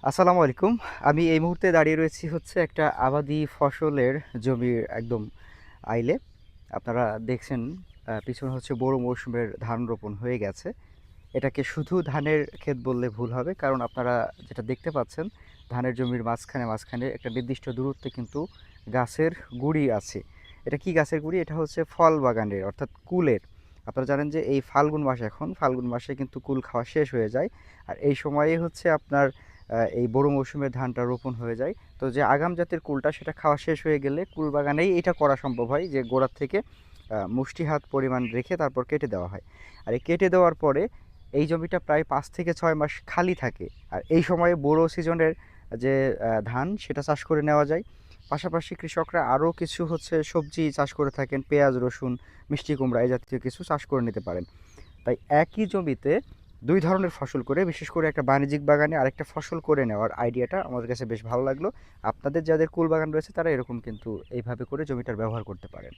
আসসালামু আলাইকুম। আমি এই মুহূর্তে দাঁড়িয়ে রয়েছি হচ্ছে একটা আবাদি ফসলের জমির একদম আইলে। আপনারা দেখছেন পিছনে হচ্ছে বড় মৌসুমের ধান রোপণ হয়ে গেছে। এটাকে শুধু ধানের ক্ষেত বললে ভুল হবে। কারণ আপনারা যেটা দেখতে পাচ্ছেন ধানের জমির মাঝখানে একটা নির্দিষ্ট দূরত্বে কিন্তু গাছের গুঁড়ি আছে। এটা কি গাছের গুঁড়ি? এটা হচ্ছে ফল বাগানের অর্থাৎ কুলের। আপনারা জানেন যে এই ফাল্গুন মাসে কিন্তু কুল খাওয়া শেষ হয়ে যায়। আর এই সময়ে হচ্ছে আপনার এই বড় মৌসুমের ধানটা রোপণ হয়ে যায়। তো যে আগাম জাতের কুলটা সেটা খাওয়া শেষ হয়ে গেলে কুল বাগানেই এটা করা সম্ভব হয় যে গোড়ার থেকে মুষ্টি হাত পরিমাণ রেখে তারপর কেটে দেওয়া হয়। আর এই কেটে দেওয়ার পরে এই জমিটা প্রায় 5 থেকে 6 মাস খালি থাকে। আর এই সময়ে বোরো সিজনের যে ধান সেটা চাষ করে নেওয়া যায়। পাশাপাশি কৃষকরা আরও কিছু হচ্ছে সবজি চাষ করে থাকেন, পেঁয়াজ, রসুন, মিষ্টি কুমড়া এই জাতীয় কিছু চাষ করে নিতে পারেন। তাই একই জমিতে ২ ধরনের ফসল করে, বিশেষ করে একটা বাণিজ্যিক বাগানে আরেকটা ফসল করে নেওয়ার আইডিয়াটা আমাদের কাছে বেশ ভালো লাগলো। আপনাদের যাদের কুল বাগান রয়েছে তারা এরকম কিন্তু এইভাবে করে জমিটার ব্যবহার করতে পারেন।